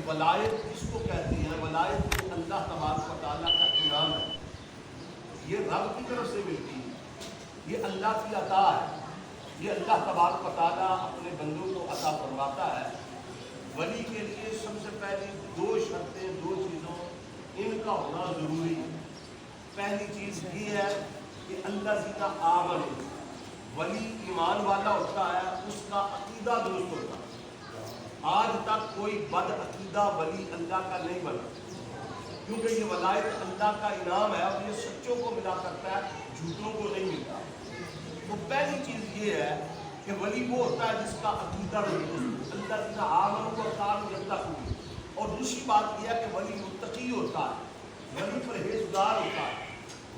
ولایت کس کو کہتی ہے؟ ولایت کو اللہ تبارک و تعالیٰ کا انعام ہے، یہ رب کی طرف سے ملتی ہے، یہ اللہ کی عطا ہے، یہ اللہ تبارک و تعالیٰ اپنے بندوں کو عطا فرماتا ہے۔ ولی کے لیے سب سے پہلی دو شرطیں، دو چیزوں ان کا ہونا ضروری ہے۔ پہلی چیز یہ ہے کہ اللہ کا آمن، ولی ایمان والا ہوتا ہے، اس کا عقیدہ درست ہوتا ہے۔ آج تک کوئی بد عقیدہ ولی اللہ کا نہیں بنا، کیونکہ یہ ولایت اللہ کا انعام ہے اور یہ سچوں کو ملا کرتا ہے، جھوٹوں کو نہیں ملتا۔ تو پہلی چیز یہ ہے کہ ولی وہ ہوتا ہے جس کا عقیدہ درست، اللہ کا آمن کو کام یتقون۔ اور دوسری بات یہ ہے کہ ولی متقی ہوتا ہے، ولی پرہیزگار ہوتا ہے،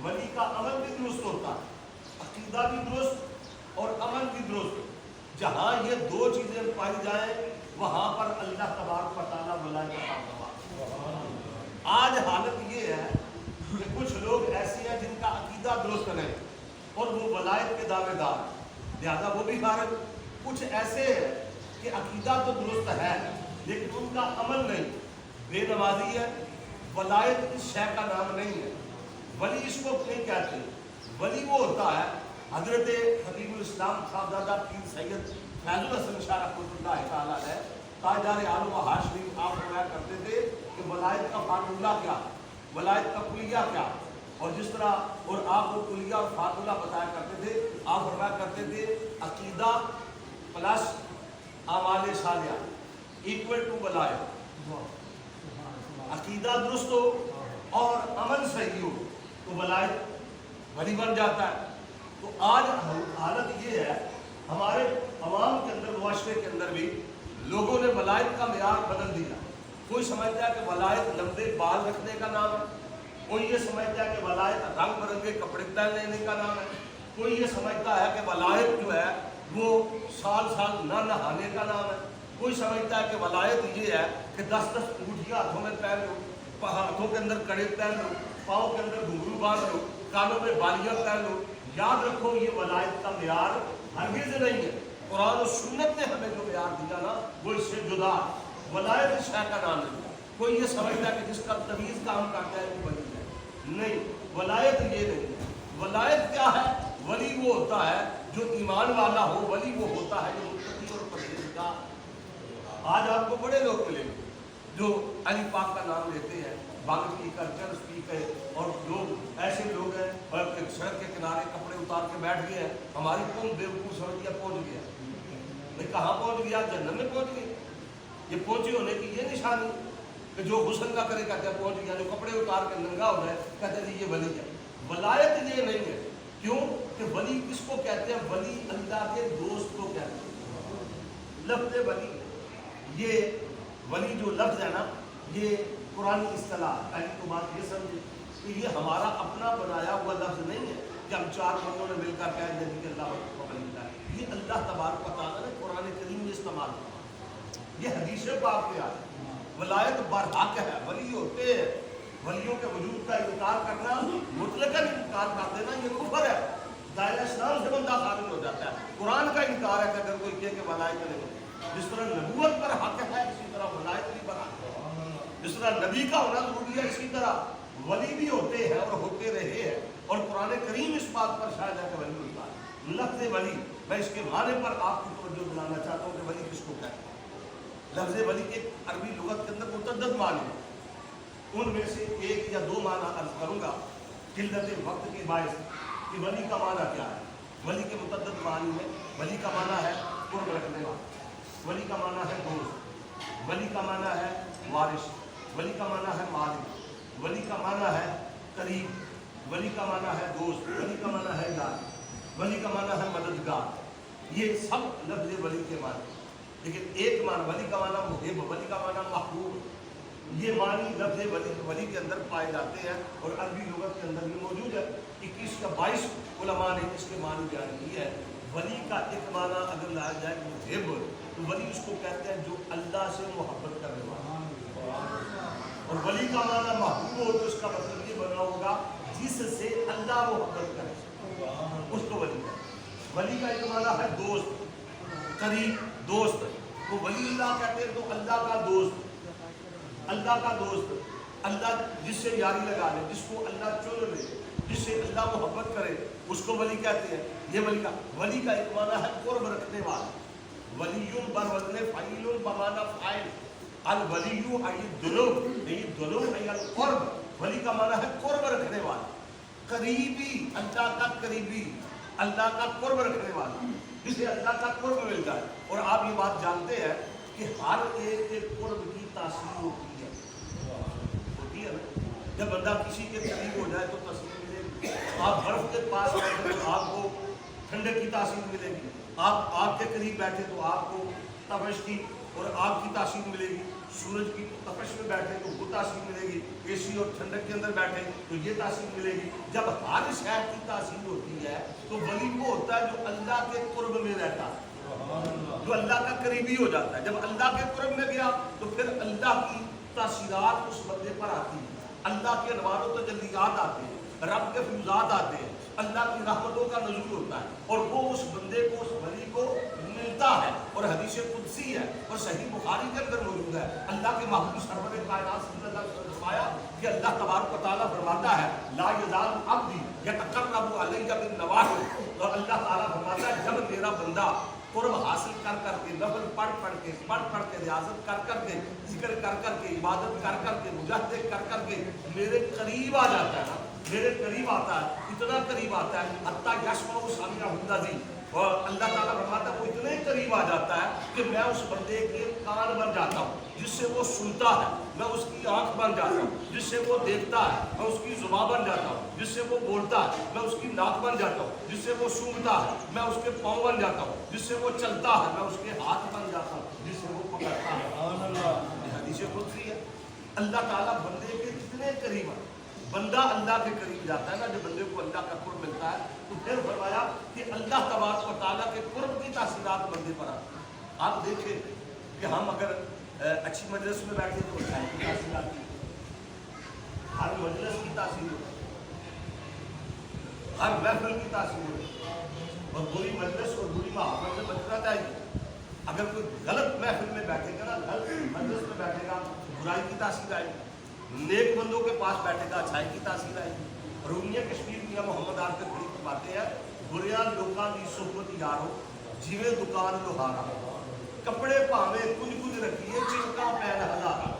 ولی کا عمل بھی درست ہوتا ہے، عقیدہ بھی درست اور عمل بھی درست۔ جہاں یہ دو چیزیں پائی جائیں وہاں پر اللہ تبارک و تعالیٰ ولایت عطا فرماتا۔ آج حالت یہ ہے کہ کچھ لوگ ایسے ہیں جن کا عقیدہ درست نہیں اور وہ ولایت کے دعوے دار، لہذا وہ بھی غارب۔ کچھ ایسے ہیں کہ عقیدہ تو درست ہے لیکن ان کا عمل نہیں، بے نمازی ہے، ولایت اس شے کا نام نہیں ہے، ولی اس کو نہیں کہتے۔ ولی وہ ہوتا ہے، حضرت حبیب الاسلام صاحبزادہ پیر سید فیض الحسن شاہ رحمۃ اللہ تعالیٰ ہے، تاجدار عالم و ہاشمی، آپ فرمایا کرتے تھے کہ ولایت کا فارمولہ کیا، ولایت کا کلیہ کیا، اور جس طرح اور آپ کو کلیہ اور فارمولہ بتایا کرتے تھے، آپ فرمایا کرتے تھے عقیدہ پلس اعمال صالحہ ایکول ٹو ولایت۔ عقیدہ درست ہو اور عمل صحیح ہو تو ولایت ولی بن جاتا ہے۔ تو آج حالت یہ ہے ہمارے عوام کے اندر، معاشرے کے اندر بھی لوگوں نے ولایت کا معیار بدل دیا۔ کوئی سمجھتا ہے کہ ولایت لمبے بال رکھنے کا نام ہے، کوئی یہ سمجھتا ہے کہ ولایت رنگ برنگے کپڑے پہن لینے کا نام ہے، کوئی یہ سمجھتا ہے کہ ولایت جو ہے وہ سال سال نہ نہانے کا نام ہے، کوئی سمجھتا ہے کہ ولایت یہ ہے کہ 10 انگوٹھیاں ہاتھوں میں پہن لو، ہاتھوں کے اندر کڑے پہن لو، پاؤں کے اندر گھنگرو باندھ لو، کانوں میں بالیاں پہن لو۔ یاد رکھو یہ ولایت کا معیار ہرگز نہیں ہے۔ قرآن و سنت نے ہمیں جو معیار دیا نا وہ اس سے جدا، ولایت اس شے کا نام نہیں۔ کوئی یہ سمجھتا ہے کہ جس کا تمیز کام کرتا ہے وہ ولی ہے، نہیں، ولایت یہ نہیں ہے۔ ولایت کیا ہے؟ ولی وہ ہوتا ہے جو ایمان والا ہو، ولی وہ ہوتا ہے جو متقی اور پرہیزگار۔ آج آپ کو بڑے لوگ ملیں گے جو علی پاک کا نام لیتے ہیں، بانگ پی کر، چرس پی کے، اور لوگ ایسے لوگ ہیں سڑک کے کنارے کپڑے اتار کے بیٹھ گئے ہیں، ہماری کون بیوقوف سمجھ گیا پہنچ گیا۔ نہیں، کہاں پہنچ گیا؟ جنت میں پہنچ گئے۔ یہ پہنچے ہونے کی یہ نشانی کہ جو غسل نہ کرے کہتے ہیں پہنچ گیا، جو کپڑے اتار کے ننگا ہو جائے کہتے ہیں یہ ولی ہے۔ ولایت یہ نہیں ہے، کیوں کہ ولی کس کو کہتے ہیں؟ ولی اللہ کے دوست کو کہتے ہیں۔ لفظ ولی، یہ ولی جو لفظ ہے نا، یہ قرآن اصطلاح، پہلی تو بات یہ سمجھے کہ یہ ہمارا اپنا بنایا ہوا لفظ نہیں ہے کہ ہم چار بندوں نے مل کر کہہ دیں کہ اللہ کو ولی ہے۔ یہ اللہ تبارک و تعالیٰ نے قرآن کریم میں استعمال کیا، یہ حدیث پاک میں آیا۔ ولایت برحق ہے، ولی ہوتے ہیں، ولیوں کے وجود کا انکار کرنا، مطلقاً انکار کر دینا یہ کفر ہے، دائرہ اسلام سے بندہ خارج ہو جاتا ہے۔ قرآن کا انکار ہے کہ اگر کوئی کہے کہ ولایت نہیں، جس طرح نبوت پر حق ہے اسی طرح ولایت بھی پر حق ہے، جس طرح نبی کا ہونا ضروری ہے اسی طرح ولی بھی ہوتے ہیں اور ہوتے رہے ہیں، اور قرآن کریم اس بات پر شاہد ہے کہ ولی ہوتا ہے۔ لفظ ولی، میں اس کے معنی پر آپ کی توجہ دلانا چاہتا ہوں کہ ولی کس کو کہتے ہیں۔ لفظ ولی کے عربی لغت کے اندر متعدد معنی ہیں، ان میں سے ایک یا دو معنی عرض کروں گا قلت وقت کے باعث کہ ولی کا معنی کیا ہے۔ ولی کے متعدد معنی میں ولی کا معنی ہے قرب رکھنے والا، ولی کا معنی ہے دوست، ولی کا معنی ہے وارث، ولی کا معنی ہے مالک، ولی کا معنی ہے قریب، ولی کا معنی ہے دوست، ولی کا معنی ہے یار، ولی کا معنی ہے مددگار۔ یہ سب لفظ ولی کے معنی، لیکن ایک معنی ولی کا معنی محب، ولی کا معنی محبوب، یہ معنی لفظ ولی کے اندر پائے جاتے ہیں اور عربی لغت کے اندر یہ موجود ہے۔ 21 یا 22 علماء نے اس کے معنی بیان کی ہے۔ ولی کا ایک معنی اگر لایا جائے محب، تو ولی اس کو کہتے ہیں جو اللہ سے محبت کرنے والا، اور ولی کا معنی محبوب ہو تو اس کا مطلب یہ بنا ہوگا جس سے اللہ محبت کرے، اس کو ولی ہے۔ ولی کا ایک معنی ہے دوست، قریب، دوست، تو ولی اللہ کہتے ہیں تو اللہ کا دوست، اللہ کا دوست, اللہ جس سے یاری لگا لے, جس کو اللہ چن لے, جس سے اللہ محبت کرے, اس کو ولی کہتے ہیں. یہ ولی کا ایک معنی ہے قرب رکھنے والا. ولیٌ بر وزن فعیل بمعنی فاعل. الولی الدلو, یہ دلو ہے القرب. ولی کا معنی ہے قرب رکھنے والا, قریبی, اللہ کا قریبی, اللہ کا قرب رکھنے والا, جسے اللہ کا قرب مل جائے. اور آپ یہ بات جانتے ہیں کہ ہر ایک کے قرب کی تاثیر ہوتی ہے نا. جب بندہ کسی کے قریب ہو جائے تو تاثیر ملے گی. آپ برف کے پاس بیٹھے تو آپ کو ٹھنڈک کی تاثیر ملے گی. آپ آگ کے قریب بیٹھے تو آپ کو تپش کی اور آگ کی تاثیر ملے گی. سورج کی تپش میں بیٹھے تو وہ تاثیر ملے گی. اے سی اور ٹھنڈک کے اندر بیٹھے تو یہ تاثیر ملے گی. جب ہر شہر کی تاثیر ہوتی ہے تو ولی وہ ہوتا ہے جو اللہ کے قرب میں رہتا ہے, جو اللہ کا قریبی ہو جاتا ہے. جب اللہ کے قرب میں گیا تو پھر اللہ کی تاثیرات اس بندے پر آتی ہیں, اللہ کے انوار و تجلیات آتے ہیں, رب کے فیوزات آتے ہیں, اللہ کی رحمتوں کا نزول ہوتا ہے اور وہ اس بندے کو, اس ولی کو ملتا ہے. اور حدیث قدسی ہے اور صحیح بخاری کے اندر موجود ہے. اللہ کے محبوب سرور کائنات صلی اللہ علیہ وسلم نے فرمایا کہ اللہ تبارک و تعالیٰ فرماتا ہے لا یزال عبدی یتقرب الی بالنوافل. اور اللہ تعالیٰ فرماتا ہے جب میرا بندہ قرب حاصل کر کے, نفل پڑھ کے, ریاضت کر کے, ذکر کر کے, عبادت کر کے, مجاہدے کر کے میرے قریب آ جاتا ہے نا, میرے قریب آتا ہے, اتنا قریب آتا ہے حتیٰ یشمع سامع الذی. اور اللہ تعالیٰ فرماتا ہے وہ اتنے قریب آ جاتا ہے کہ میں اس بندے کے کان بن جاتا ہوں جس سے وہ سنتا ہے, میں اس کی آنکھ بن جاتا ہوں جس سے وہ دیکھتا ہے, میں اس کی زبان بن جاتا ہوں جس سے وہ بولتا ہے, میں اس کی ناک بن جاتا ہوں جس سے وہ سونگھتا ہے, میں اس کے پاؤں بن جاتا ہوں جس سے وہ چلتا ہے, میں اس کے ہاتھ بن جاتا ہوں جس سے وہ پکڑتا ہے. یہ حدیث قدسی ہے. اللہ تعالیٰ بندے کے کتنے قریب ہے. بندہ اللہ کے قریب جاتا ہے نا, جب بندے کو اللہ کا قرب ملتا ہے تو پھر فرمایا کہ اللہ تبارک و تعالیٰ کے قرب کی تاثیرات بندے پر آتی ہیں. آپ دیکھیں کہ ہم اگر اچھی مجلس میں بیٹھے تو اچھائی کی تاثیر آتی ہے, ہر مجلس کی تاثیر ہوتی ہے, ہر محفل کی تاثیر ہوتی ہے. اور بری مجلس اور بری محفل سے بچنا چاہیے. اگر کوئی غلط محفل میں بیٹھے گا نا, غلط مجلس میں بیٹھے گا تو برائی کی تاثیر آئے گی. نیک بندوں کے پاس بیٹھے گا اچھائی کی تاثیر آئے گی. رومیہ کشمیر میاں محمد آر کے کھڑی فرماتے ہیں بریا لوکاں دی صحبت یارو جیویں دکان لوہارا, کپڑے پاویں کچھ رکھیے چمکا پین ہزارا.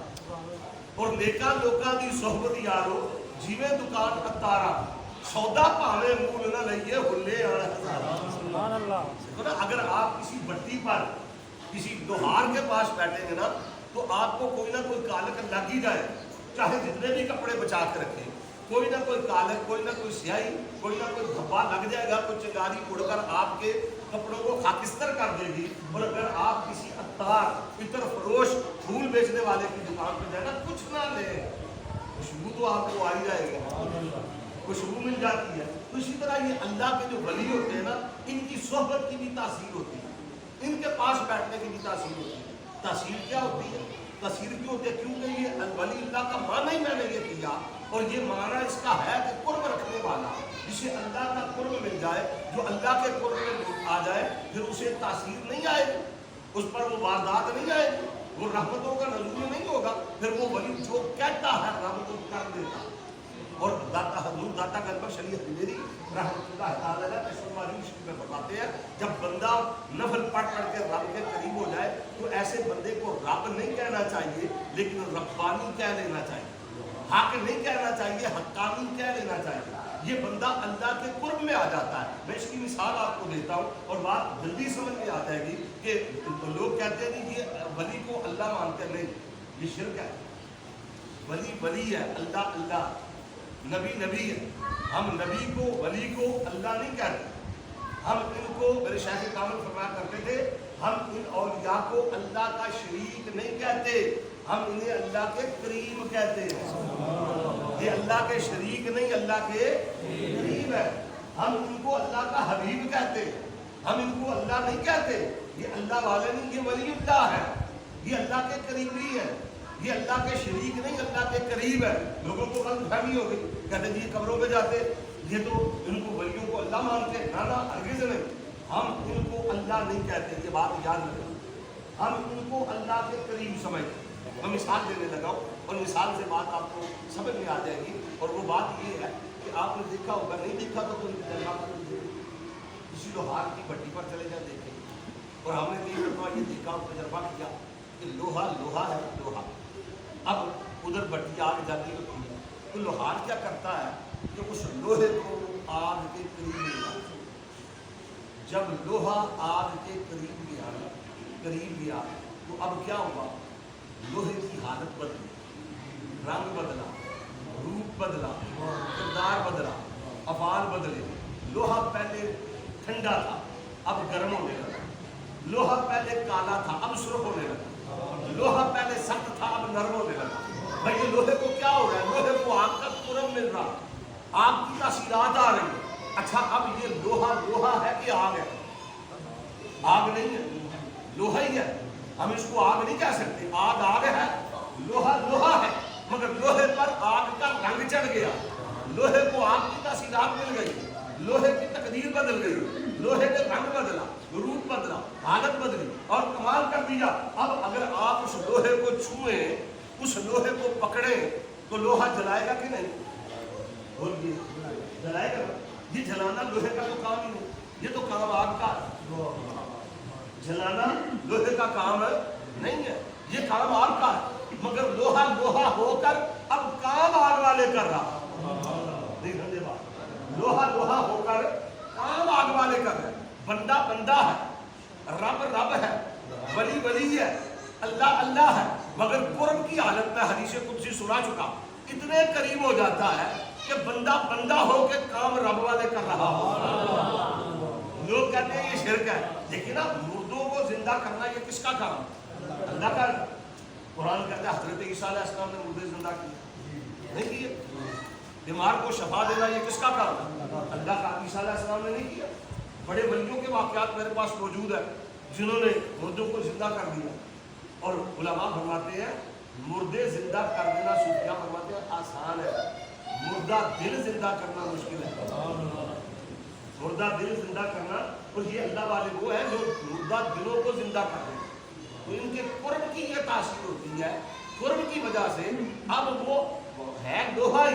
اور نیکاں لوکاں دی صحبت یارو جیویں دکان اتارا, سودا پاویں مول نہ لئیے ہلے آن ہزارا. سبحان اللہ. اگر آپ کسی بٹی پر, کسی لوہار کے پاس بیٹھیں گے نا تو آپ کو کوئی نہ کوئی کالک لگ ہی جائے, چاہے جتنے بھی کپڑے بچا کے رکھیں, کوئی نہ کوئی کالک, کوئی نہ کوئی سیاہی, کوئی نہ کوئی دھبا لگ جائے گا, کوئی چنگاری اڑ کر آپ کے کپڑوں کو خاکستر کر دے گی. اور اگر آپ کسی عطار, عطر فروش, پھول بیچنے والے کی دکان پہ جائے نا, کچھ نہ لیں, خوشبو تو آپ کو آ ہی جائے گا, خوشبو مل جاتی ہے. تو اسی طرح یہ اللہ کے جو ولی ہوتے ہیں نا, ان کی صحبت کی بھی تاثیر ہوتی ہے, ان کے پاس بیٹھنے کی بھی تاثیر ہوتی ہے. تاثیر کیا ہوتی ہے, تاثیر کیوں ہوتی ہے, کیونکہ یہ ولی اللہ کا معنی ہی میں نے یہ کیا, اور یہ معنی اس کا ہے کہ قرب رکھنے والا, جسے اللہ کا قرب مل جائے, جو اللہ کے قرب میں آ جائے پھر اسے تاثیر نہیں آئے گی, اس پر وہ واردات نہیں آئے گی, وہ رحمتوں کا نزول نہیں ہوگا. پھر وہ ولی جو کہتا ہے رب کو کر دیتا. اور داتا حضور داتا گنبخش شریعت میری رحمۃ اللہ تعالیٰ میں فرماتے ہیں جب بندہ نفل پڑھ کے رب کے قریب ہو جائے تو ایسے بندے کو رب نہیں کہنا چاہیے لیکن ربانی کہہ لینا چاہیے, حق نہیں کہنا چاہیے, حقانی کہہ لینا چاہیے. یہ بندہ اللہ کے قرب میں آ جاتا ہے. میں اس کی مثال آپ کو دیتا ہوں اور بات جلدی سمجھ میں آ جائے گی کہ لوگ کہتے ہیں کہ یہ ولی کو اللہ مانتے ہیں. نہیں, یہ شرک ہے. ولی ولی ہے, اللہ اللہ, نبی نبی ہے. ہم نبی کو ولی کو اللہ نہیں کہتے. ہم ان کو, میرے شیخ کامل فرمایا کرتے تھے, ہم ان اولیاء کو اللہ کا شریک نہیں کہتے, ہم انہیں اللہ کے قریب کہتے ہیں. یہ اللہ کے شریک نہیں, اللہ کے قریب ہے. ہم ان کو اللہ کا حبیب کہتے ہیں, ہم ان کو اللہ نہیں کہتے. یہ اللہ والے نہیں, یہ ولی اللہ ہے, یہ اللہ کے قریبی ہے, یہ اللہ کے شریک نہیں, اللہ کے قریب ہے. لوگوں کو غلط فہمی ہو گئی, کہتے ہیں یہ قبروں پہ جاتے, یہ تو ان کو ولیوں کو اللہ مانتے. نہ ہرگز نہیں, ہم ان کو اللہ نہیں کہتے. یہ بات یاد رکھیں, ہم ان کو اللہ کے قریب سمجھتے. میں مثال دینے لگا ہوں اور مثال سے بات آپ کو سمجھ میں آ جائے گی. اور وہ بات یہ ہے کہ آپ نے دیکھا ہوگا, نہیں دیکھا تو کوئی تجربہ کر لیجیے, کسی لوہار کی بھٹی پر چلے جائیں دیکھیں. اور ہم نے کئی مرتبہ یہ دیکھا اور تجربہ کیا کہ لوہا لوہا ہے, لوہا. اب ادھر بھٹی آگ جاتی ہوتی ہے تو لوہار کیا کرتا ہے کہ اس لوہے کو آگ کے قریب لے جاتا ہے. جب لوہا آگ کے قریب گیا تو اب کیا ہوا, لوہے کی حالت بدلی, رنگ بدلا, روپ بدلا, کردار بدلا, افعال بدلے. لوہا پہلے ٹھنڈا تھا اب گرم ہونے لگا, لوہا پہلے کالا تھا اب سرخ ہونے لگا, لوہا پہلے سخت تھا اب نرم ہونے لگا. بھائی یہ لوہے کو کیا ہو رہا ہے, لوہے کو آگ کا قرب مل رہا, آگ کی تاثیرات آ رہی ہیں. اچھا اب یہ لوہا لوہا ہے کہ آگ ہے؟ آگ نہیں ہے, لوہا ہی ہے. ہم اس کو آگ نہیں کہہ سکتے, آگ آگ ہے, لوہا لوہا ہے. مگر لوہے پر آگ کا رنگ چڑھ گیا, لوہے کو آگ کی تاثیرات مل گئی, لوہے کی تقدیر بدل گئی, لوہے کے رنگ بدلا, روپ بدلا, حالت بدلی اور کمال کر دیا. اب اگر آپ اس لوہے کو چھوئیں, اس لوہے کو پکڑیں تو لوہا جلائے گا کہ نہیں؟ بولیے جلائے گا. یہ جلانا لوہے کا تو کام ہی نہیں, یہ تو کام آگ کا ہے. جلانا لوہے کا کام نہیں ہے, یہ کام آگ کا ہے. مگر لوہا لوہا ہو کر اب کام آگ والے کر رہا. لوہا لوہا ہو کر کام آگ والے کر رہے. بندہ بندہ ہے, رب رب ہے, ولی ولی ہے, اللہ اللہ ہے. مگر قرب کی حالت میں حدیث قدسی سنا چکا, اتنے قریب ہو جاتا ہے کہ بندہ بندہ ہو کے کام رب والے کر رہا ہو. لوگ کہتے ہیں یہ شرک ہے, لیکن اب مردوں کو زندہ کرنا یہ کس کا کام ہے؟ اللہ کا. قرآن کہتا ہے حضرت عیسیٰ علیہ السلام نے مردے زندہ کیے, نہیں کیے. بیمار کو شفا دینا یہ کس کا کام ہے؟ اللہ کا. عیسیٰ علیہ السلام نے نہیں کیا. بڑے ولیوں کے واقعات میرے پاس موجود ہے جنہوں نے مردوں کو زندہ کر دیا. اور علماء فرماتے ہیں مردے زندہ کر دینا, صوفیاء فرماتے ہیں آسان ہے, مردہ دل زندہ کرنا مشکل ہے. مردہ دل زندہ کرنا, اور یہ اللہ والے وہ ہیں جو مردہ دلوں کو زندہ کر دیں. تو ان کے قرب کی یہ تاثیر ہوتی ہے, قرب کی وجہ سے اب وہ ہے لوہا ہی,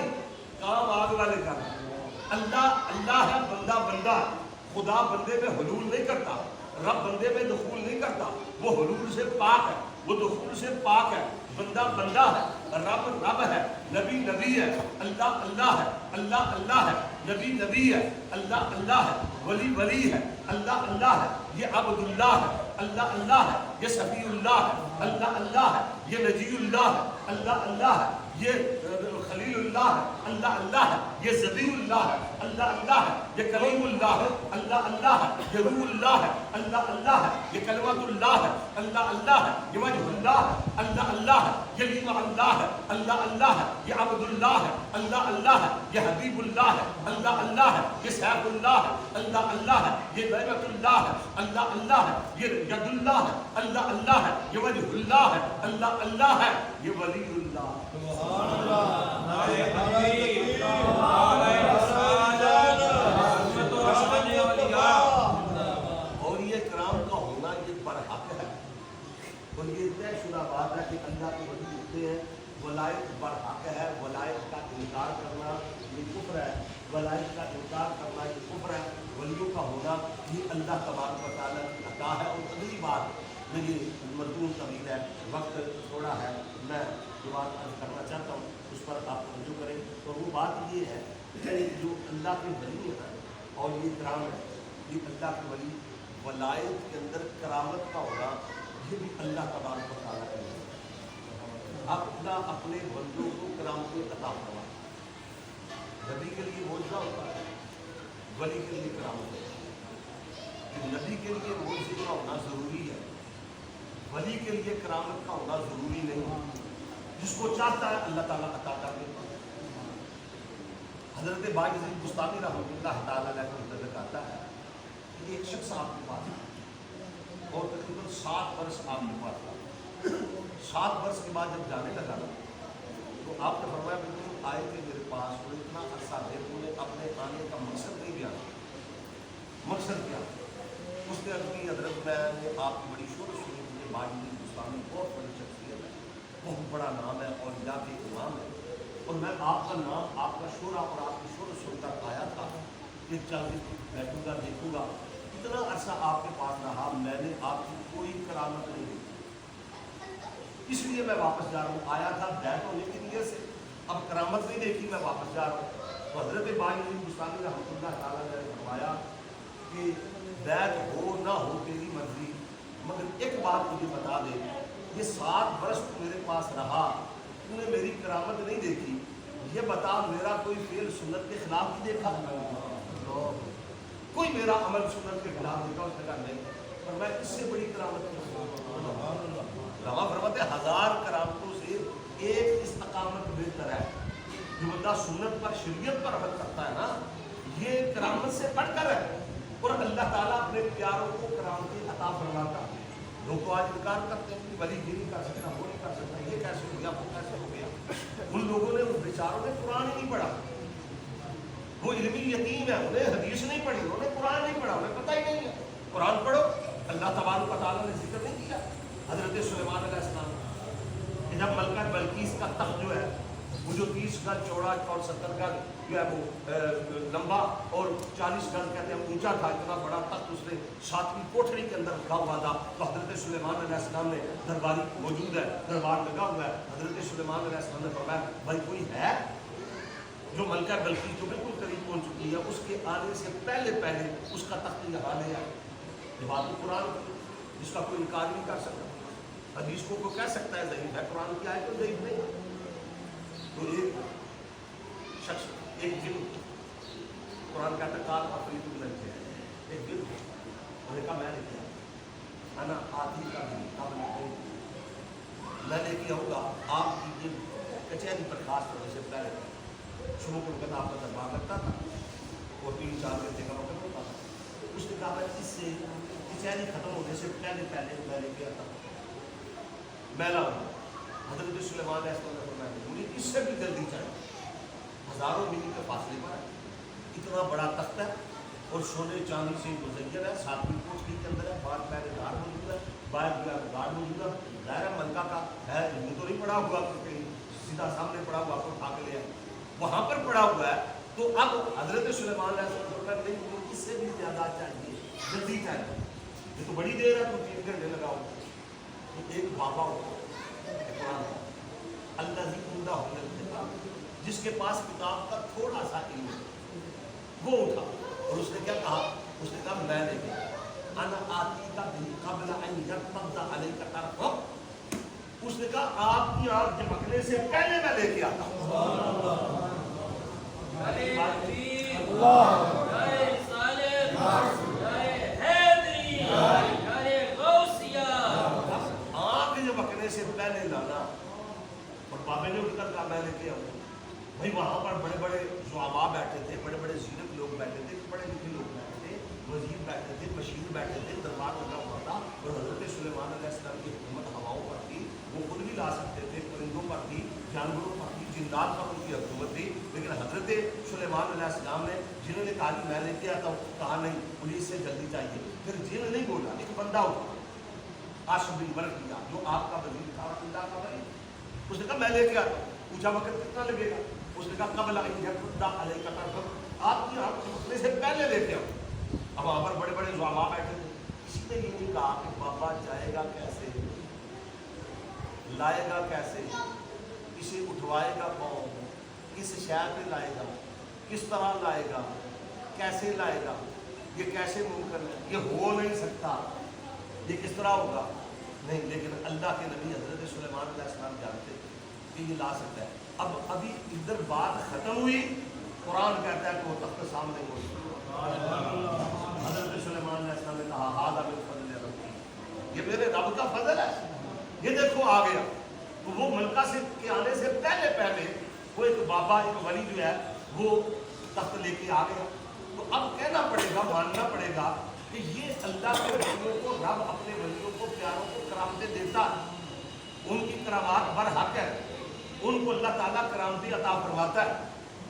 کام آگ والے کر رہے ہیں. اللہ اللہ ہے, بندہ بندہ ہے. خدا بندے پہ حلول نہیں کرتا, رب بندے پہ دخول نہیں کرتا, وہ حلول سے پاک ہے, وہ دخول سے پاک ہے. بندہ بندہ ہے, رب رب ہے, نبی نبی ہے, اللہ اللہ ہے, اللہ اللہ ہے, نبی نبی ہے, اللہ اللہ ہے, ولی ولی ہے, اللہ اللہ ہے, یہ عبد اللہ ہے, اللہ اللہ ہے, یہ صفی اللہ ہے, اللہ اللہ ہے, یہ نجی اللہ ہے, اللہ اللہ ہے, یہ خلیل اللہ ہے, اللہ اللہ ہے, یہ ذبی اللہ ہے, اللہ اللہ ہے, یہ کلیم اللہ ہے, اللہ اللہ ہے, یہ روح اللہ ہے, اللہ اللہ ہے, یہ کلمت اللہ ہے, اللہ اللہ ہے, یہ وجہ اللہ ہے, اللہ اللہ ہے, یہ لیمہ اللہ ہے, اللہ اللہ ہے, یہ عبد اللہ ہے, اللہ اللہ ہے, یہ حبیب اللہ ہے, اللہ اللہ ہے, یہ سیف اللہ ہے, اللہ اللہ ہے, یہ نعمت اللہ ہے, اللہ اللہ ہے, یہ ید اللہ ہے, اللہ اللہ ہے, یہ وجہ اللہ ہے, اللہ اللہ ہے, یہ ولی اللہ. سبحان اللہ. اور یہ کرام کا ہونا یہ برحق ہے, اور یہ طے شدہ بات ہے کہ اللہ کے ولی ہوتے ہیں. ولایت برحق ہے, ولایت کا انکار کرنا یہ کفر ہے, ولایت کا انکار کرنا یہ کفر ہے. ولیوں کا ہونا یہ اللہ تبارک و تعالیٰ کی عطا ہے. اور اگلی بات میری مضمون طویل ہے, وقت تھوڑا ہے, میں جو بات کرنا چاہتا ہوں اس پر آپ توجہ کریں. اور وہ بات یہ ہے کہ جو اللہ کے ولی ہیں اور یہ کرام ہے, یہ اللہ کے ولی ولایت کے اندر کرامت کا ہونا یہ بھی اللہ تبارک و تعالیٰ کا ہے. اپنا اپنے بندوں کو کرامتیں عطا فرماتا ہے. نبی کے لیے معجزہ ہوتا ہے, ولی کے لیے کرامت ہوتا ہے. نبی کے لیے معجزے کا ہونا ضروری ہے, ولی کے لیے کرامت کا ہونا ضروری نہیں. جس کو چاہتا ہے اللہ تعالیٰ عطا کر دیتا ہے. حضرت باعزید بستانی رحمۃ اللہ تعالیٰ علیہ کا متعلق آتا ہے کہ ایک شخص آپ کے پاس تھا اور تقریباً 7 برس آپ کے پاس تھا. 7 برس کے بعد جب جانے لگا نا تو آپ نے فرمایا بالکل آئے تھے میرے پاس اور اتنا عرصہ ہے انہوں نے اپنے آنے کا مقصد نہیں بیان. مقصد کیا؟ اس نے اپنی حضرت میں نے آپ کی بڑی شہرت سنی, مجھے باعزید بستانی بہت بڑی شخصیت ہے, بہت بڑا نام ہے اور اللہ کے امام ہے، اور میں آپ کا نام، آپ کا شعرا اور آپ کی شعر سن کر آیا تھا کہ چل بیٹھوں گا دیکھوں گا. اتنا عرصہ آپ کے پاس رہا، میں نے آپ کی کوئی کرامت نہیں دیکھی، اس لیے میں واپس جا رہا ہوں. آیا تھا بیت ہونے کی نیت سے، اب کرامت نہیں دیکھی، میں واپس جا رہا ہوں. تو حضرت بائی ہندوستانی رحمۃ اللہ تعالیٰ نے فرمایا کہ بیت ہو نہ ہو تیری مرضی، مگر ایک بات مجھے بتا دے، یہ 7 برس تو میرے پاس رہا، تو نے میری کرامت نہیں دیکھی، یہ بتا میرا کوئی فعل سنت کے خلاف ہی دیکھا، کوئی میرا عمل سنت کے خلاف دیکھا؟ اس نے کہا نہیں. اور میں اس سے بڑی کرامت فرماتے 1000 کرامتوں سے ایک استقامت بہتر ہے. جو بندہ سنت پر، شریعت پر عمل کرتا ہے نا، یہ کرامت سے بڑھ کر ہے. اور اللہ تعالیٰ اپنے پیاروں کو کرامتیں عطا فرماتا ہے. لوگ تو آج انکار کرتے ہیں کہ ولی یہ نہیں کر سکتا، وہ نہیں کر سکتا، یہ کیسے ہو گیا، وہ کیسے ہو گیا. ان لوگوں نے، ان بیچاروں نے قرآن ہی نہیں پڑھا، وہ علمی یتیم ہے، انہیں حدیث نہیں پڑھی، انہوں نے قرآن نہیں پڑھا، انہیں پتہ ہی نہیں ہے. قرآن پڑھو. اللہ تبارک و تعالیٰ نے ذکر نہیں کیا حضرت سلیمان علیہ السلام کہ جب ملکہ بلقیس کا تخت جو ہے وہ جو 30 گز چوڑا اور 70 گز جو ہے وہ لمبا اور 40 گز کہتے ہیں اونچا تھا، اتنا بڑا تخت اس نے 7ویں کوٹھری کے اندر رکھا ہوا تھا. تو حضرت سلیمان علیہ السلام نے، درباری موجود ہے، دربار لگا ہوا ہے، حضرت سلیمان علیہ السلام نے فرمایا بھائی کوئی ہے جو ملکہ بلقیس جو بالکل قریب پہنچ چکی ہے، اس کے آنے سے پہلے اس کا تخت یہاں لے آئے. یہ بات تو قرآن کی، جس کا کوئی انکار نہیں کر سکتا. حدیث کو کوئی کہہ سکتا ہے ضعیف ہے، قرآن کی آیت تو ضعیف نہیں. تو ایک شخص، ایک جن، قرآن کا تقال افریت لگتے ہیں، ایک جن انہوں نے کہا میں نے کیا انا آدھی کا بھی قبل میں لے کے آؤں گا آپ کی جن کچہری پر خاص ہونے سے پہلے. شروع کو کہتا آپ کا دربار لگتا تھا اور 3-4 گھنٹے کا وقت ہوتا تھا. اس نے کہا میں اس سے کچہری ختم ہونے سے پہلے میں لے کے آتا ہوں، میں لاؤں. حضرت سلیمان علیہ السلام نے فرمایا مجھے اس سے بھی جلدی چاہیے. 1000 میل کے فاصلے پر ہے، اتنا بڑا تخت ہے اور سونے چاندی سے مزین ہے، 7ویں کوٹھری کے اندر ہے، باہر پہلے دار موجود ہے، باہر جو ہے گارڈ موجود ہے. ظاہر ہے ملکہ کا ہے، یوں تو نہیں پڑا ہوا کہ سیدھا سامنے پڑا ہوا کو اٹھا کے لے آئے، وہاں پر پڑا ہوا ہے. تو اب حضرت سلیمان علیہ السلام نے نہیں مجھے اس سے بھی زیادہ چاہیے، جلدی چاہیے، یہ تو بڑی دیر ہے، تو 3 گھنٹے لگاؤ. ایک بابا ہوتا اللہ عمدہ ہونے جس کے پاس کتاب کا تھوڑا سا علم ہے، وہ اٹھا اور اس نے کیا کہا؟ اس نے کہا میں نے کہا انا آتی کا بھی قبل ان یرتد علیک طرفک. اس نے کہا آپ کی آنکھ جھپکنے سے پہلے میں لے کے آتا ہوں. سے پہلے لانا. اور بابے نے اٹھ کر کہا میں نے کیا بھائی. وہاں پر بڑے بڑے زعماء بیٹھے تھے، بڑے بڑے زیرک لوگ بیٹھے تھے، پڑھے لکھے لوگ بیٹھے تھے، وزیر بیٹھے تھے، مشیر بیٹھے تھے، دربار لگا ہوا تھا. اور حضرت سلیمان علیہ السلام کی حکومت ہواؤں پر تھی، وہ خود بھی لا سکتے تھے، پرندوں پر تھی، جانوروں پر تھی، جنات پر ان کی حکومت تھی. لیکن حضرت سلیمان علیہ السلام نے، جنہوں نے کہا کہ میں نے کیا تھا، کہا نہیں پولیس سے جلدی چاہیے. پھر جن نہیں بولا، ایک بندہ اٹھا آشم بن ورق کیا جو آپ کا وزیر تھا اللہ کا ولی. اس نے کہا میں لے کے آتا ہوں. پوچھا وقت کتنا لگے گا؟ اس نے کہا قبل ان یرتد علیک طرفک، آپ کی آنکھ جھپکنے سے پہلے لے کے آؤں. اب وہاں پر بڑے بڑے زعماء بیٹھے تھے. کسی نے یہ نہیں کہا کہ بابا جائے گا کیسے، لائے گا کیسے، اسے اٹھوائے گا کون، کس شہر پہ لائے گا، کس طرح لائے گا، کیسے لائے گا، یہ کیسے ممکن ہے، یہ ہو نہیں سکتا، یہ کس طرح ہوگا؟ نہیں. لیکن اللہ کے نبی حضرت سلیمان علیہ السلام جانتے کہ یہ لا سکتا ہے. اب ابھی ادھر بات ختم ہوئی، قرآن کہتا ہے کہ وہ تخت سامنے موجود. حضرت سلیمان علیہ السلام نے کہا ھذا من فضل ربی، یہ میرے رب کا فضل ہے، یہ دیکھو آ گیا. تو وہ ملکہ سے کے آنے سے پہلے وہ ایک بابا، ایک ولی جو ہے وہ تخت لے کے آ گیا. تو اب کہنا پڑے گا، ماننا پڑے گا کہ یہ اللہ کے ولیوں کو، رب اپنے ولیوں کو، پیاروں کو کرامتیں دیتا ہے. ان کی کرامات برحق ہے، ان کو اللہ تعالیٰ کرامتی عطا فرماتا ہے.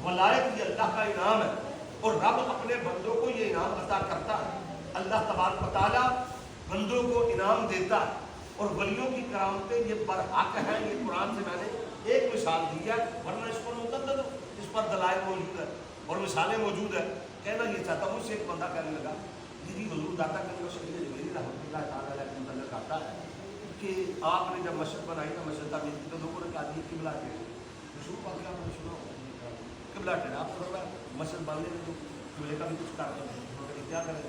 ولایت یہ اللہ کا انعام ہے اور رب اپنے بندوں کو یہ انعام عطا کرتا ہے. اللہ تبارک و تعالیٰ بندوں کو انعام دیتا ہے اور ولیوں کی کرامتیں یہ برحق ہیں، یہ قرآن سے مثال دی ہے، ورنہ اس پر مقدر اس پر دلائل موجود ہے اور مثالیں موجود ہے. کہنا یہ چاہتا ہوں، مجھ سے ایک بندہ کہنے لگا جی حضور داتا کرنے شریف جبیری رحمۃ اللہ تعالیٰ علیہ کے متعلق آتا ہے کہ آپ نے جب مسجد بنائی نا، مسجد تعمیر کی، تو لوگوں نے کہا جی قبلہ ٹیڑھا. رسول پاک آپ نے سنا ہوگا قبلہ ٹیڑھا، آپ کو پتا مسجد بننے میں تو قبلے کا بھی کچھ کرتے ہیں، انہوں نے کیا کریں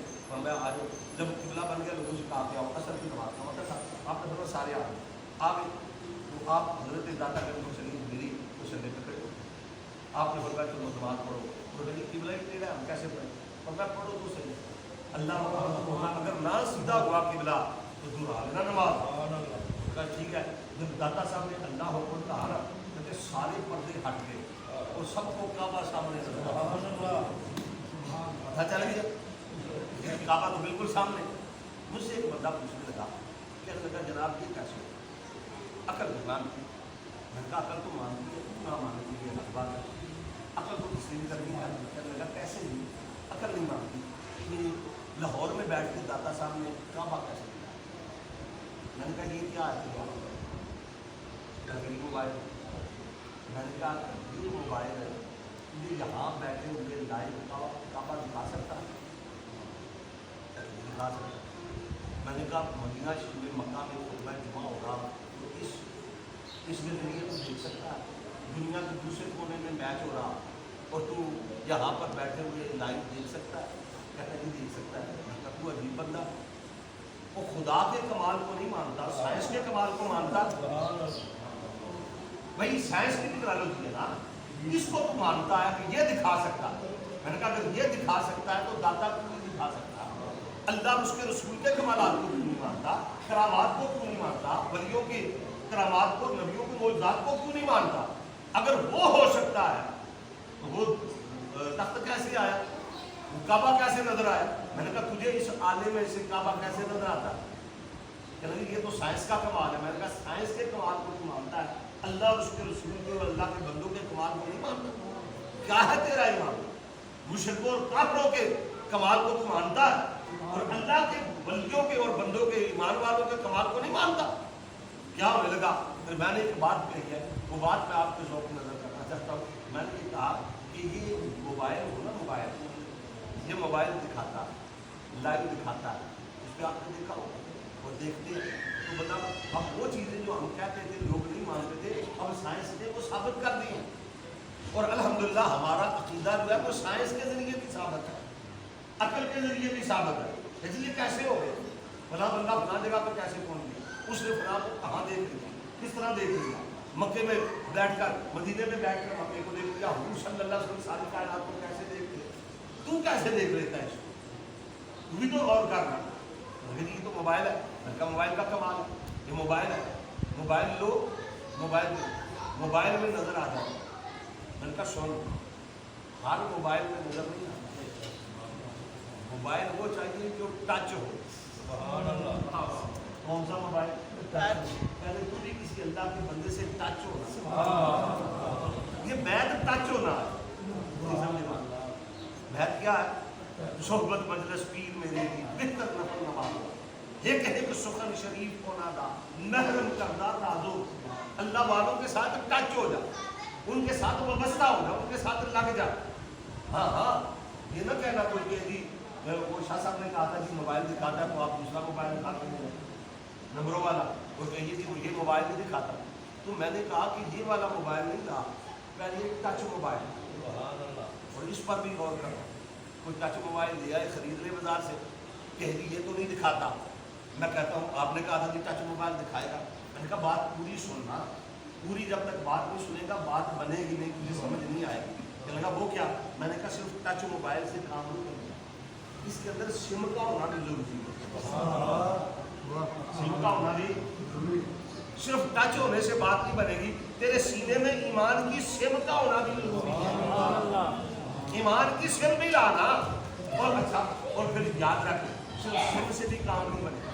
میں آ جاؤ. جب قبلہ بن گیا لوگوں سے کہا کہ آؤ اصل کی نماز کا مطلب تھا آپ کا سارے آ گئے. تو آپ حضرت داتا کرنے شریف جبیری اس سے پکڑے، آپ نے فرمایا چلو نماز پڑھو. انہوں نے قبلہ ہی ٹیڑھا ہم کیسے پڑھیں؟ اور میں پڑھو تو صحیح، اللہ اگر نہ سیدھا ہوا قبلہ تو دور آ لینا نماز. ٹھیک ہے. جب داتا صاحب نے اللہ حکم کہا نا کہ سارے پردے ہٹ گئے اور سب کو کعبہ سامنے پتہ چل گیا کعبہ تو بالکل سامنے. مجھ سے ایک بندہ پوچھنے لگا، کہنے لگا جناب یہ کیسے عقل نہیں مانتی؟ میں نے کہا عقل تو مانتی ہے، نہ مانتی ہے الگ بات ہے، عقل تو کسی بھی کرنی ہے. کہنے لگا کیسے نہیں عقل نہیں مانتی کہ لاہور میں بیٹھ کے داتا صاحب نے کعبہ کیسے دیا؟ میں نے کہا یہ کیا ہے؟ یہ موبائل. میں نے کہا یہ موبائل ہے، یہ یہاں بیٹھے ہوئے لائیو کعبہ دکھا سکتا ہے؟ دکھا سکتا. میں نے کہا مدینہ شریف میں مکہ میں خطبہ جمعہ ہوگا تو اس میں ذریعے تو دیکھ سکتا ہے. دنیا کے دوسرے کونے میں میچ ہو رہا اور تو یہاں پر بیٹھے ہوئے لائیو دیکھ سکتا ہے؟ کہتا نہیں دیکھ سکتا ہے. میں کہا تو عجیب بندہ، وہ خدا کے کمال کو نہیں مانتا، سائنس کے کمال کو مانتا. بھائی سائنس کی ٹیکنالوجی ہے نا، اس کو تو مانتا ہے کہ یہ دکھا سکتا ہے. میں نے کہا اگر یہ دکھا سکتا ہے تو داتا کو نہیں دکھا سکتا؟ اللہ اس کے رسول کے کمالات کو کیوں نہیں مانتا؟ کرامات کو کیوں نہیں مانتا؟ ولیوں کی کرامات کو، نبیوں کے معجزات کو کیوں نہیں مانتا؟ اگر وہ ہو سکتا ہے تو وہ تخت کیسے آیا؟ کعبہ کیسے نظر آیا؟ میں نے کہا تجھے اس آلے میں سے کعبہ کیسے نظر آتا ہے؟ کہنے لگے یہ تو سائنس کا کمال ہے. میں نے کہا سائنس کے کمال کو نہیں مانتا ہے، اللہ اور اس کے رسول کے اور اللہ کے بندوں کے کمال کو نہیں مانتا. کیا ہے تیرا ایمان؟ مشرکوں اور کافروں کے کمال کو تو مانتا ہے اور اللہ کے ولیوں کے اور بندوں کے ایمان والوں کے کمال کو نہیں مانتا. کیا ہونے لگا؟ پھر میں نے ایک بات کہی ہے، وہ بات میں آپ کے ذوق نظر کرنا چاہتا ہوں. میں نے یہ کہا کہ یہ موبائل ہو نا، موبائل، یہ موبائل دکھاتا لائیو دکھاتا ہے، اس پہ آپ نے دیکھا ہوگا اور دیکھتے ہیں تو بتا اب وہ چیزیں جو ہم کہتے تھے لوگ نہیں مانتے تھے، اب سائنس نے وہ ثابت کر دی ہیں. اور الحمدللہ ہمارا عقیدہ جو ہے وہ سائنس کے ذریعے بھی ثابت ہے، عقل کے ذریعے بھی ثابت ہے. اس لیے کیسے ہو گئے فلاں بندہ فلاں جگہ پر کیسے پہنچ گیا، اس نے فلاں کو کہاں دیکھ لیا، کس طرح دیکھ لیا؟ مکے میں بیٹھ کر، مدینے میں بیٹھ کر مکے کو دیکھ لیا. حضور صلی اللہ علیہ وسلم ساری کائنات کو کیسے دیکھ لیا؟ تو کیسے دیکھ لیتا ہے اس کو؟ تو بھی تو غور کرنا. لیکن یہ تو موبائل ہے. میں کہا موبائل کا کمال ہے، یہ موبائل ہے، موبائل لو، موبائل میں نظر آ جائے. میں نے کہا سن، ہر موبائل میں نظر نہیں آتا. موبائل وہ چاہیے جو ٹچ ہو. کون سا موبائل؟ ٹچ. پہلے تو بھی کسی اللہ کے بندے سے ٹچ ہونا، یہ بیت ٹچ ہونا ہے. بیت کیا ہے؟ صحبت مجلس پیر میرے کی بہتر نفل نماز، یہ کہے کہ سخن شریف ہونا دا محرم کردہ رازو. اللہ والوں کے ساتھ ٹچ ہو جا، ان کے ساتھ وابستہ ہو جا، ان کے ساتھ لگ جا. ہاں ہاں، یہ نہ کہنا کوئی کہ جی وہ شاہ صاحب نے کہا تھا جی موبائل دکھاتا ہے تو آپ دوسرا موبائل دکھاتے ہیں نمبروں والا، وہ کہیے جی وہ یہ موبائل نہیں دکھاتا. تو میں نے کہا کہ یہ والا موبائل نہیں تھا، پہلے ایک ٹچ موبائل، اور اس پر بھی غور کرنا. کوئی ٹچ موبائل لے آئے، خرید لے بازار سے، کہ یہ تو نہیں دکھاتا. میں کہتا ہوں آپ نے کہا تھا کہ ٹچ موبائل دکھائے گا. میں نے کہا بات پوری سننا، پوری جب تک بات نہیں سنے گا بات بنے گی نہیں، تجھے سمجھ نہیں آئے گی. کہنے لگا وہ کیا؟ میں نے کہا صرف ٹچ موبائل سے کام نہیں کرنا، اس کے اندر سم کا ہونا بھی ضروری ہے. سم کا ہونا بھی، صرف ٹچ ہونے سے بات نہیں بنے گی، تیرے سینے میں ایمان کی سم کا ہونا بھی ضروری ہے. ایمان کی سم بھی لانا. اور اچھا، اور پھر یاد رکھ صرف سم سے بھی کام نہیں بنے گا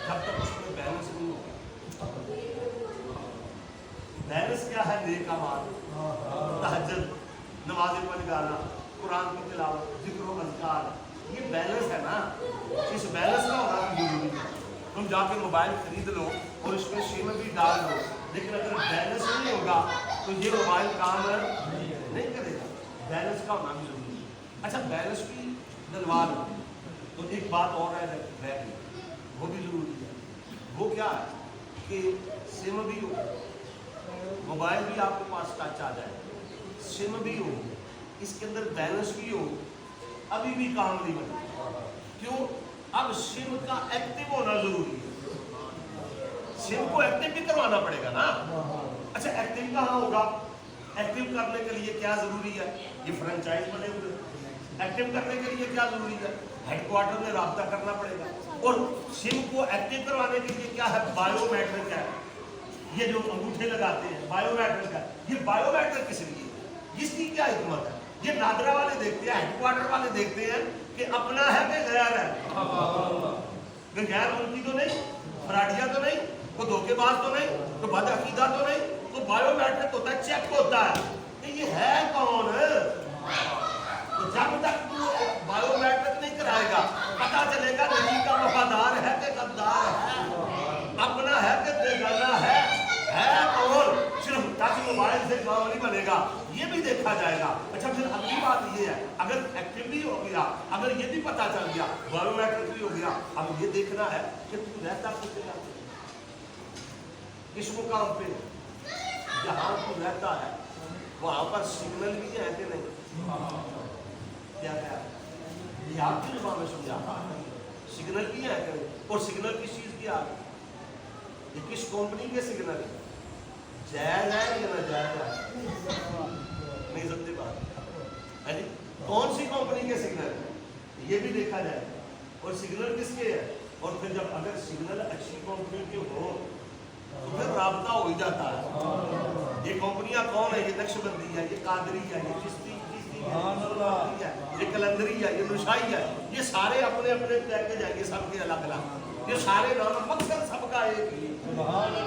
جب تک اس میں بیلنس نہیں ہوگا. بیلنس کیا ہے؟ نیک اعمال، تہجد، نماز پڑھنا، قرآن کی تلاوت، ذکر و اذکار، یہ بیلنس ہے نا. اس بیلنس کا ہونا بھی ضروری ہے. تم جا کے موبائل خرید لو اور اس میں سم بھی ڈال لو، لیکن اگر بیلنس نہیں ہوگا تو یہ موبائل کام نہیں کرے گا. بیلنس کا ہونا بھی ضروری ہے. اچھا بیلنس بھی ڈلوا لو تو ایک بات اور ہے رہ گئی, وہ بھی ضروری ہے. وہ کیا ہے کہ سم بھی ہو, موبائل بھی آپ کے پاس ٹچ آ جائے, سم بھی ہو, اس کے اندر بیلنس بھی ہو, ابھی بھی کام نہیں بنے. کیوں؟ اب سم کا ایکٹیو ہونا ضروری ہے. سم کو ایکٹیو بھی کروانا پڑے گا نا. اچھا ایکٹیو کہاں ہوگا؟ ایکٹیو کرنے کے لیے کیا ضروری ہے؟ یہ فرنچائز بنے ہوئے. ایکٹیو کرنے کے لیے کیا ضروری ہے؟ ہیڈ کوارٹر میں رابطہ کرنا پڑے گا. اور سم کو ایکٹیو کروانے کے لیے کیا ہے؟ بایو میٹرک ہے. یہ جو انگوٹھے لگاتے ہیں بایو میٹرک ہے. یہ بایو میٹرک کس لیے؟ اس کی کیا حکمت ہے؟ یہ نادرا والے دیکھتے ہیں, ہیڈ کوارٹر والے دیکھتے ہیں کہ اپنا ہے کہ غیر ہے. کہ غیر ملکی تو نہیں, فراڈیا تو نہیں, کوئی دھوکے باز تو نہیں, کوئی بد عقیدہ تو نہیں. تو بایو میٹرک ہوتا ہے, چیک ہوتا ہے کہ یہ ہے کون. تو جب تک تو بایو میٹرک نہیں کرائے گا پتا چلے گا نبی کا وفادار ہے کہ غدار ہے, اپنا ہے کہ بیگانہ ہے کون. صرف ٹچ موبائل سے کام نہیں بنے گا, یہ بھی دیکھا جائے گا. اچھا پھر اگلی بات یہ ہے, اگر ایکٹیو بھی ہو گیا, اگر یہ بھی پتا چل گیا, بایو میٹرک بھی ہو گیا, اب یہ دیکھنا ہے کہ تو رہتا کتنے کس مقام پہ. جہاں تو رہتا ہے وہاں پر سگنل بھی ہے کہ نہیں؟ کیا ہے یہ آپ کی زبان میں سمجھا, سگنل بھی ہے کہ نہیں؟ اور سگنل کس چیز کی آ گئی, یہ کس کمپنی کے سگنل ہے؟ جائز ہے یا ناجائز ہے؟ نہیں سمجھتے بات ہے جی. کون سی کمپنی کے سگنل ہے یہ بھی دیکھا جائے. اور سگنل کس کے ہے؟ اور پھر جب اگر سگنل اچھی کمپنی کے ہو تو پھر رابطہ ہو ہی جاتا ہے. یہ کمپنیاں کون ہے؟ یہ نقش بندی ہے, یہ قادری ہے, یہ چشتی ہے, یہ کلندری ہے, یہ نشائی ہے. یہ سارے اپنے اپنے پیکج ہیں, یہ سب کے الگ الگ, یہ سارے نام مقصد سب کا ایک ہی,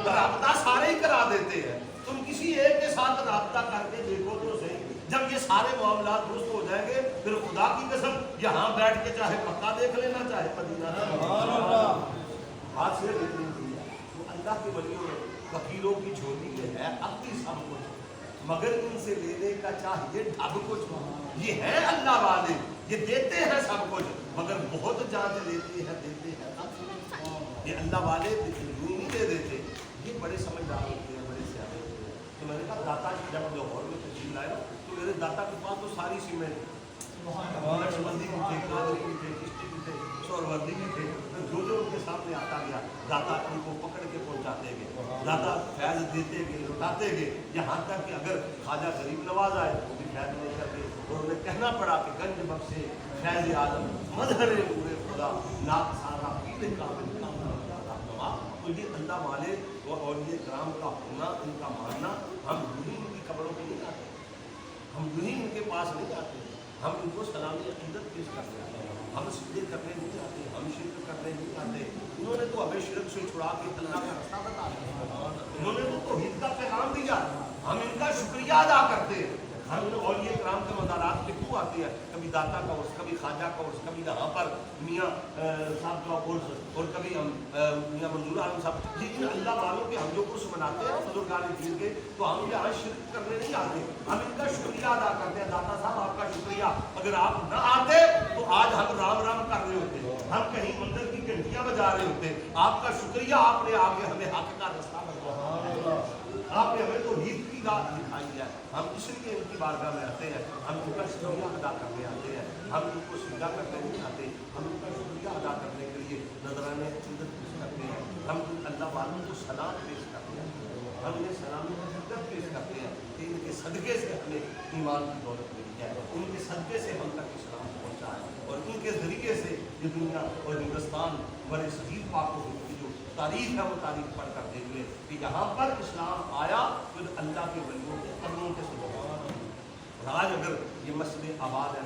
رابطہ سارے ہی کرا دیتے ہیں. تم کسی ایک کے ساتھ رابطہ کر کے دیکھو تو صحیح. جب یہ سارے معاملات درست ہو جائیں گے پھر خدا کی قسم یہاں بیٹھ کے چاہے مکہ دیکھ لینا چاہے مدینہ. بات صرف اتنی ہے, اللہ کے ولیوں میں وکیلوں کی جھولی میں ہے اپنی سب کچھ, مگر ان سے لینے کا چاہیے ڈھب کچھ. یہ ہے اللہ والے, یہ دیتے ہیں سب کچھ, مگر بہت جانچ لیتے ہیں, دیتے ہیں. یہ اللہ والے یوں نہیں دے دیتے, یہ بڑے سمجھدار ہوتے ہیں, بڑے سیاح ہوتے ہیں. تو میں نے کہا داتا جب لاہور میں تشریف لائے تو میرے داتا کے پاس تو ساری سیمیں نقشبندی بھی تھے, قادری بھی تھے, چشتی بھی تھے, سہروردی بھی تھے. جو جو ان کے سامنے آتا گیا داتا ان کو پکڑ کے پہنچاتے گئے, داتا فیض دیتے گئے, لوٹاتے گئے, یہاں تک کہ اگر خواجہ غریب نواز آئے وہ بھی فیض نہیں کرتے. اور انہیں کہنا پڑا کہ گنج بخشے فیض عالم مظہر نور خدا ناک سارا پیلے کامل. تو یہ اللہ والے اور یہ کرام کا ہونا, ان کا ماننا, ہم یوں ان کی قبروں پہ نہیں آتے, ہم یوں ان کے پاس نہیں آتے, ہم ان کو سلامی عقیدت پیش کرتے ہیں, ہم سجدے کرنے نہیں آتے, ہم شرک کرنے نہیں آتے. انہوں نے تو ہمیں شرک سے چھڑا کے اللہ کا راستہ بتا دیا, انہوں نے تو توحید کا پیغام دیا, ہم ان کا شکریہ ادا کرتے ہیں. ہم اور یہ کرام کے مزارات پہ کیوں آتے ہیں, کبھی داتا کا عرس, کبھی خواجہ کا عرس, کبھی یہاں پر میاں صاحب کا عرس, اور کبھی ہم میاں منظور عالم صاحب. لیکن اللہ والوں کے ہم جو عرس مناتے ہیں بزرگان دین کے, تو ہم یہاں شرک کرنے نہیں آتے, ہم ان کا شکریہ ادا کرتے ہیں. داتا صاحب آپ کا شکریہ, اگر آپ نہ آتے تو آج ہم رام رام کر رہے ہوتے, ہم کہیں مندر کی گھنٹیاں بجا رہے ہوتے. آپ کا شکریہ, آپ نے آگے ہمیں حق کا راستہ بتایا, آپ نے ہمیں تو عید کی رات دکھائی ہے. ہم اس لیے ان کی بارگاہ میں آتے ہیں, ہم ان کا شکریہ ادا کرنے آتے ہیں, ہم ان کو سجدہ کرنے نہیں آتے, ہم ان کا شکریہ ادا کرنے کے لیے نذرانے عقیدت پیش کرتے ہیں, ہم اللہ والوں کو سلام پیش کرتے ہیں, ہم انہیں سلام عقیدت پیش کرتے ہیں کہ ان کے صدقے سے ہمیں ایمان کی دولت ملی ہے, ان کے صدقے سے ہم تک اسلام پہنچا ہے, اور ان کے ذریعے سے یہ دنیا اور ہندوستان بڑے شہید پاک و کی جو تاریخ ہے وہ تاریخ پڑھ کر دیکھ لے کہ یہاں پر اسلام آیا پھر اللہ کے ولیوں کے قدموں کے سبب. اور آج اگر یہ مسجد آباد ہے,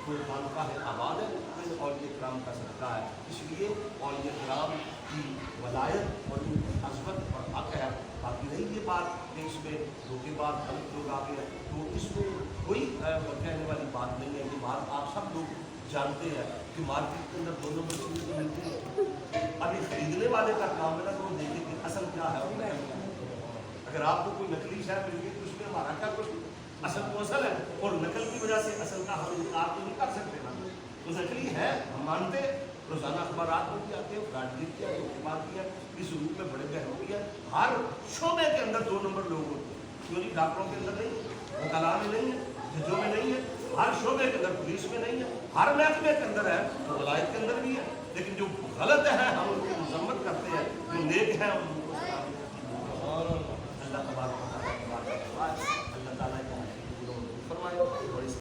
کوئی خانقاہ ہے آباد ہے, تو اولیاء کرام کا صدقہ ہے. اس لیے اولیاء کرام کی ولایت اور ان کی عظمت اور حق ہے. باقی رہی یہ بات کہ اس میں دھوکے بعد غلط لوگ آگے ہیں, تو اس میں کوئی کہنے والی بات نہیں ہے. یہ بات آپ سب لوگ جانتے ہیں کہ مارکیٹ کے اندر دونوں میں چیزیں ملتی ہیں. ابھی خریدنے والے کا کام ہے نا, تو وہ دیکھیں کہ اصل کیا ہے. اگر آپ کو کوئی نقلی شے مل گئی تو اس میں ہمارا کیا کچھ؟ اصل تو اصل ہے، اور نقل کی وجہ سے اصل کا ہم انکار تو نہیں کر سکتے نا، تو نقلی ہے ہم مانتے، روزانہ اخبارات میں بھی آتے ہیں، فراڈ کیا بات کیا، اس روپ میں بڑے گہروں کیا، ہر شعبے کے اندر 2 نمبر لوگ ہوتے ہیں، کیوں نہیں؟ ڈاکٹروں کے اندر نہیں ہے، وکلاء میں نہیں ہے، ججوں میں نہیں ہے، ہر شعبے کے اندر، پولیس میں نہیں ہے، ہر محکمے کے اندر ہے، تو ولایت کے اندر بھی ہے، لیکن جو غلط ہے ہم ان کی مذمت کرتے ہیں، جو نیک ہیں